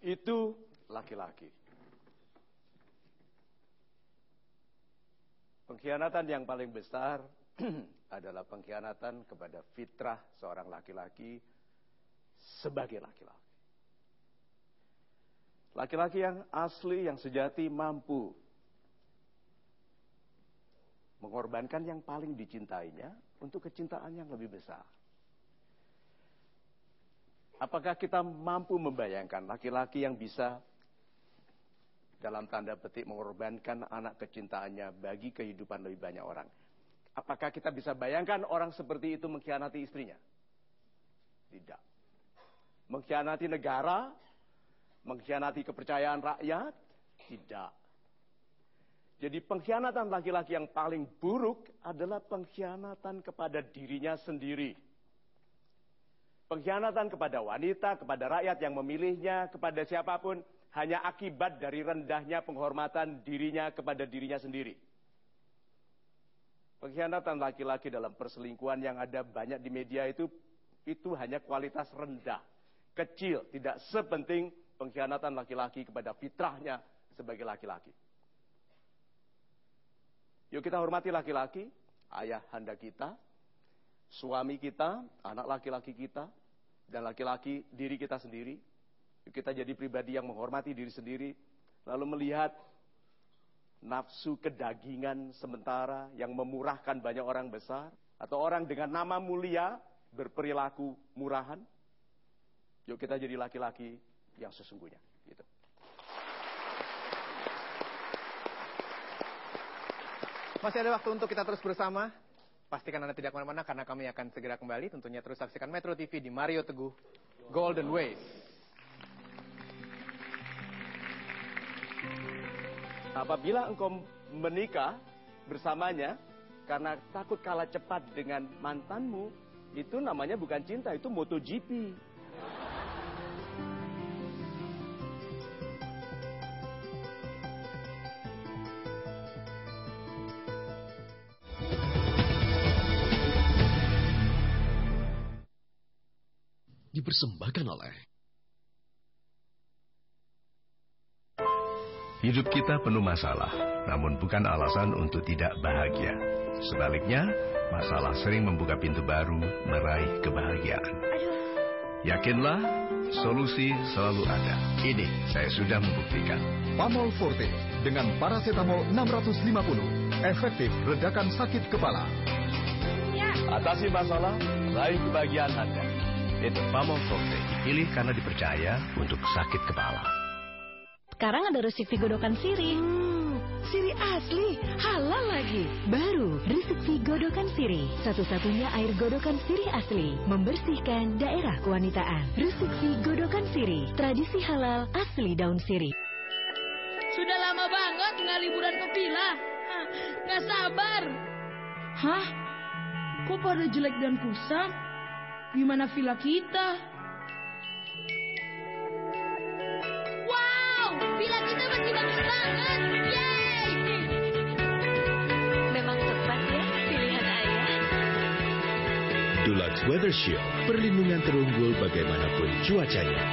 itu laki-laki. Pengkhianatan yang paling besar adalah pengkhianatan kepada fitrah seorang laki-laki sebagai laki-laki. Laki-laki yang asli, yang sejati mampu mengorbankan yang paling dicintainya untuk kecintaan yang lebih besar. Apakah kita mampu membayangkan laki-laki yang bisa dalam tanda petik mengorbankan anak kecintaannya bagi kehidupan lebih banyak orang? Apakah kita bisa bayangkan orang seperti itu mengkhianati istrinya? Tidak. Mengkhianati negara, mengkhianati kepercayaan rakyat? Tidak. Jadi pengkhianatan laki-laki yang paling buruk adalah pengkhianatan kepada dirinya sendiri. Pengkhianatan kepada wanita, kepada rakyat yang memilihnya, kepada siapapun, hanya akibat dari rendahnya penghormatan dirinya kepada dirinya sendiri. Pengkhianatan laki-laki dalam perselingkuhan yang ada banyak di media itu hanya kualitas rendah, kecil, tidak sepenting pengkhianatan laki-laki kepada fitrahnya sebagai laki-laki. Yuk kita hormati laki-laki, ayah handa kita, suami kita, anak laki-laki kita, dan laki-laki diri kita sendiri. Yuk kita jadi pribadi yang menghormati diri sendiri, lalu melihat nafsu kedagingan sementara yang memurahkan banyak orang besar, atau orang dengan nama mulia berperilaku murahan. Yuk kita jadi laki-laki yang sesungguhnya. Gitu. Masih ada waktu untuk kita terus bersama. Pastikan Anda tidak kemana-mana karena kami akan segera kembali. Tentunya terus saksikan Metro TV di Mario Teguh Golden Ways. Apabila engkau menikah bersamanya karena takut kalah cepat dengan mantanmu, itu namanya bukan cinta, itu MotoGP. Dipersembahkan oleh hidup kita penuh masalah, namun bukan alasan untuk tidak bahagia. Sebaliknya, masalah sering membuka pintu baru meraih kebahagiaan. Yakinlah, solusi selalu ada. Ini saya sudah membuktikan. Pamol Forte dengan paracetamol 650, efektif redakan sakit kepala. Atasi masalah, raih kebahagiaan Anda. Itu Pamol Forte, dipilih karena dipercaya untuk sakit kepala. Sekarang ada resik godokan sirih. Sirih asli, halal lagi. Baru, resik godokan sirih. Satu-satunya air godokan sirih asli. Membersihkan daerah kewanitaan. Resik godokan sirih. Tradisi halal asli daun sirih. Sudah lama banget nggak liburan ke villa. Nggak sabar. Hah? Kok pada jelek dan kusam? Gimana villa kita? Wow, villa kita masih bagus banget. Yeay! Memang tepat ya pilihan ayah. Dulux Weather Shield, perlindungan terunggul bagaimanapun cuacanya.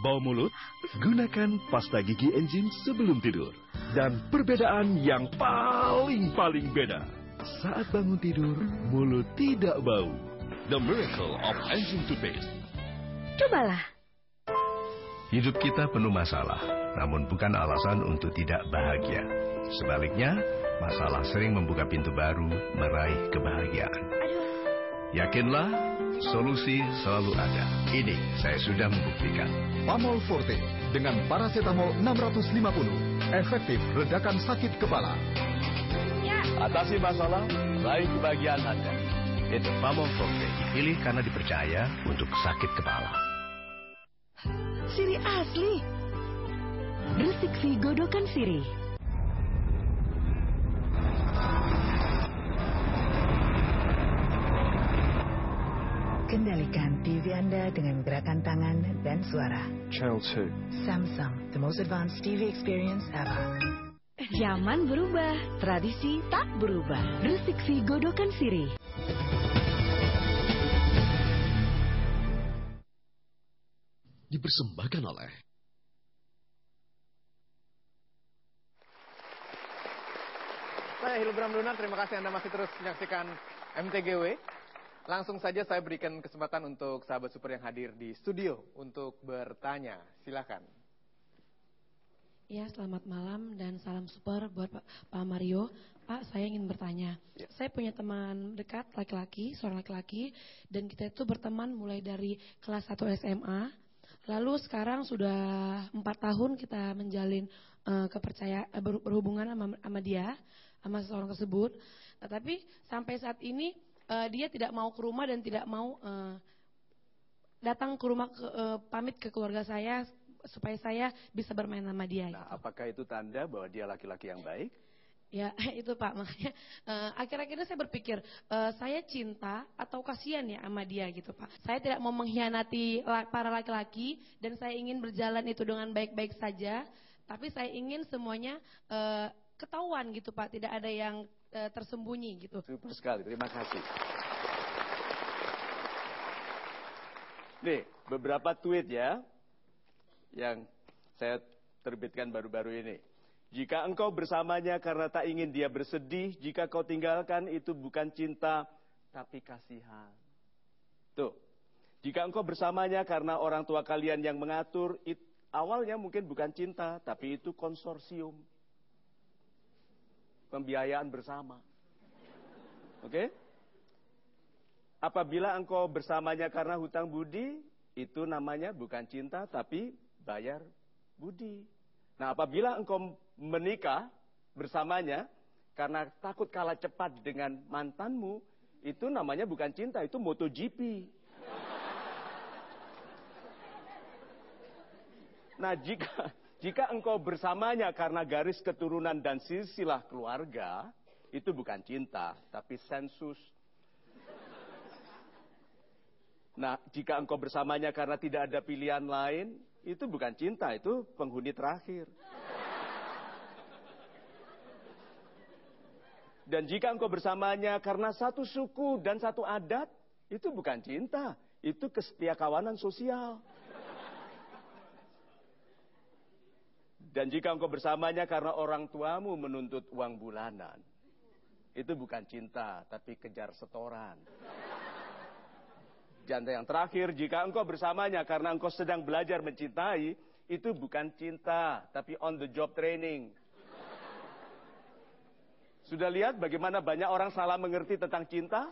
Bau mulut? Gunakan pasta gigi enzim sebelum tidur. Dan perbedaan yang paling beda. Saat bangun tidur, mulut tidak bau. The Miracle of Enzim Toothpaste. Cobalah. Hidup kita penuh masalah, namun bukan alasan untuk tidak bahagia. Sebaliknya, masalah sering membuka pintu baru meraih kebahagiaan. Yakinlah, solusi selalu ada. Ini saya sudah membuktikan. Pamol Forte dengan paracetamol 650, efektif redakan sakit kepala. Atasi masalah, raih kebahagiaan Anda. Itu Pamol Forte, dipilih karena dipercaya untuk sakit kepala. Sirih asli. Resik godokan sirih. Kendalikan TV Anda dengan gerakan tangan dan suara. Channel 2. Samsung, the most advanced TV experience ever. Zaman berubah, tradisi tak berubah. Resik godokan sirih. dipersembahkan oleh Saya Hilbram Lunar, terima kasih Anda masih terus menyaksikan MTGW. Langsung saja saya berikan kesempatan untuk sahabat super yang hadir di studio untuk bertanya. Silakan. Ya, selamat malam dan salam super buat Pak Mario. Pak, saya ingin bertanya. Ya. Saya punya teman dekat laki-laki, seorang laki-laki, dan kita itu berteman mulai dari kelas 1 SMA. Lalu sekarang sudah 4 tahun kita menjalin berhubungan sama dia, sama seseorang tersebut. Tapi sampai saat ini dia tidak mau ke rumah dan tidak mau datang ke rumah pamit ke keluarga saya supaya saya bisa bermain sama dia. Nah, gitu. Apakah itu tanda bahwa dia laki-laki yang baik? Ya, itu Pak. Makanya akhir-akhirnya saya berpikir saya cinta atau kasihan ya sama dia gitu Pak. Saya tidak mau mengkhianati para laki-laki dan saya ingin berjalan itu dengan baik-baik saja. Tapi saya ingin semuanya ketahuan gitu Pak. Tidak ada yang tersembunyi gitu. Super sekali, terima kasih. Nih, beberapa tweet ya yang saya terbitkan baru-baru ini. Jika engkau bersamanya karena tak ingin dia bersedih, jika kau tinggalkan itu bukan cinta, tapi kasihan. Tuh, jika engkau bersamanya karena orang tua kalian yang mengatur, awalnya mungkin bukan cinta, tapi itu konsorsium. Pembiayaan bersama. Oke? Apabila engkau bersamanya karena hutang budi, itu namanya bukan cinta, tapi bayar budi. Nah, apabila engkau menikah bersamanya karena takut kalah cepat dengan mantanmu, itu namanya bukan cinta, itu MotoGP. Nah, jika engkau bersamanya karena garis keturunan dan silsilah keluarga, itu bukan cinta, tapi sensus. Nah, jika engkau bersamanya karena tidak ada pilihan lain, itu bukan cinta, itu penghuni terakhir. Dan jika engkau bersamanya karena satu suku dan satu adat, itu bukan cinta, itu kesetiakawanan sosial. Dan jika engkau bersamanya karena orang tuamu menuntut uang bulanan, itu bukan cinta, tapi kejar setoran. Dan yang terakhir, jika engkau bersamanya karena engkau sedang belajar mencintai, itu bukan cinta, tapi on the job training. Sudah lihat bagaimana banyak orang salah mengerti tentang cinta?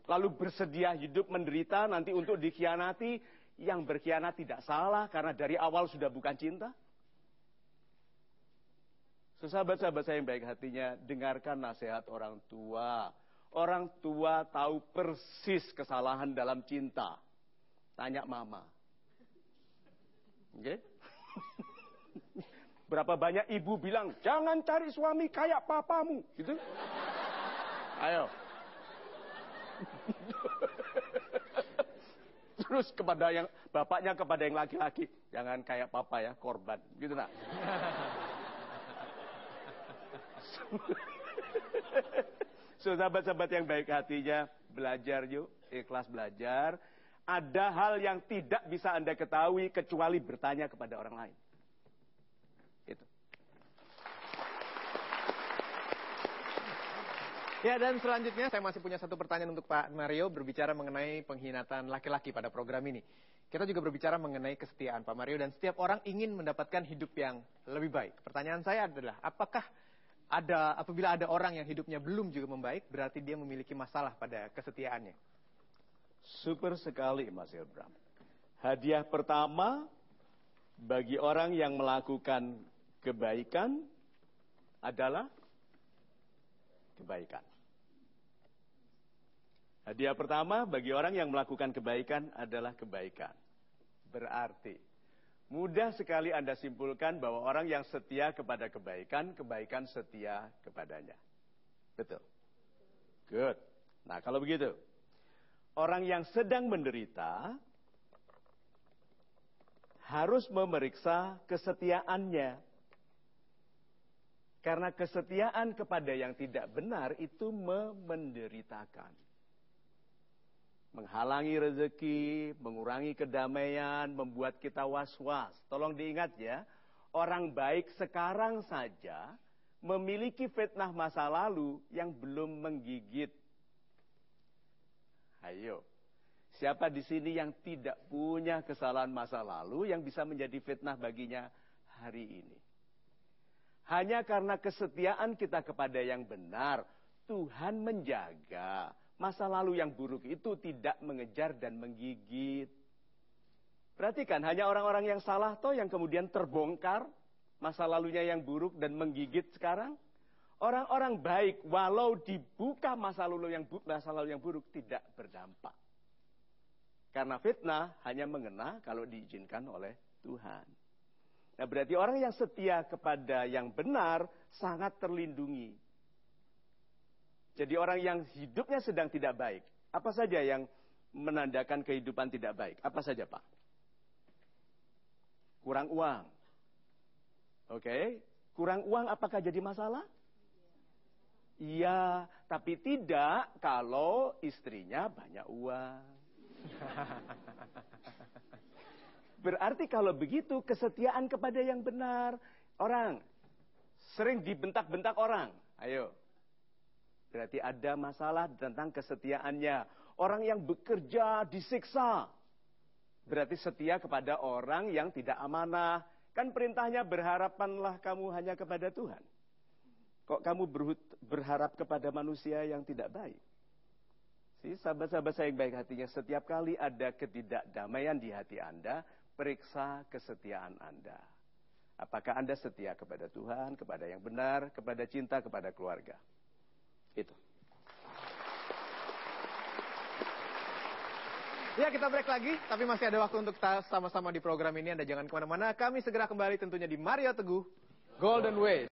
Lalu bersedia hidup menderita nanti untuk dikhianati. Yang berkhianat tidak salah karena dari awal sudah bukan cinta. Sahabat-sahabat saya yang baik hatinya, dengarkan nasihat orang tua. Orang tua tahu persis kesalahan dalam cinta. Tanya mama. Oke? Berapa banyak ibu bilang, jangan cari suami kayak papamu. Gitu. Ayo. Terus kepada yang bapaknya kepada yang laki-laki, jangan kayak papa ya, korban. Gitu nak. Sahabat-sahabat yang baik hatinya, belajar yuk, ikhlas belajar. Ada hal yang tidak bisa Anda ketahui kecuali bertanya kepada orang lain. Itu. Ya, dan selanjutnya saya masih punya satu pertanyaan untuk Pak Mario berbicara mengenai pengkhianatan laki-laki pada program ini. Kita juga berbicara mengenai kesetiaan Pak Mario dan setiap orang ingin mendapatkan hidup yang lebih baik. Pertanyaan saya adalah, apabila ada orang yang hidupnya belum juga membaik, berarti dia memiliki masalah pada kesetiaannya? Super sekali Mas Ilbram. Hadiah pertama bagi orang yang melakukan kebaikan adalah kebaikan. Hadiah pertama bagi orang yang melakukan kebaikan adalah kebaikan. Berarti mudah sekali Anda simpulkan bahwa orang yang setia kepada kebaikan, kebaikan setia kepadanya. Betul. Good. Nah, kalau begitu, orang yang sedang menderita harus memeriksa kesetiaannya. Karena kesetiaan kepada yang tidak benar itu menderitakan. menghalangi rezeki, mengurangi kedamaian, membuat kita was-was. Tolong diingat ya, orang baik sekarang saja memiliki fitnah masa lalu yang belum menggigit. Ayo, siapa di sini yang tidak punya kesalahan masa lalu yang bisa menjadi fitnah baginya hari ini? Hanya karena kesetiaan kita kepada yang benar, Tuhan menjaga masa lalu yang buruk itu tidak mengejar dan menggigit. Perhatikan, hanya orang-orang yang salah toh yang kemudian terbongkar masa lalunya yang buruk dan menggigit sekarang. Orang-orang baik walau dibuka masa lalu yang buruk tidak berdampak. Karena fitnah hanya mengena kalau diizinkan oleh Tuhan. Nah, berarti orang yang setia kepada yang benar sangat terlindungi. Jadi orang yang hidupnya sedang tidak baik, apa saja yang menandakan kehidupan tidak baik? Apa saja, Pak? Kurang uang. Oke, kurang uang apakah jadi masalah? Iya, tapi tidak kalau istrinya banyak uang. Berarti kalau begitu kesetiaan kepada yang benar. Orang sering dibentak-bentak orang. Ayo. Berarti ada masalah tentang kesetiaannya. Orang yang bekerja disiksa. Berarti setia kepada orang yang tidak amanah. Kan perintahnya berharapanlah kamu hanya kepada Tuhan. Kok kamu berharap kepada manusia yang tidak baik? Sahabat-sahabat saya yang baik hatinya, setiap kali ada ketidakdamaian di hati Anda, periksa kesetiaan Anda. Apakah Anda setia kepada Tuhan, kepada yang benar, kepada cinta, kepada keluarga? Itu. Ya, kita break lagi, tapi masih ada waktu untuk kita sama-sama di program ini. Anda jangan kemana-mana, kami segera kembali tentunya di Mario Teguh Golden Way.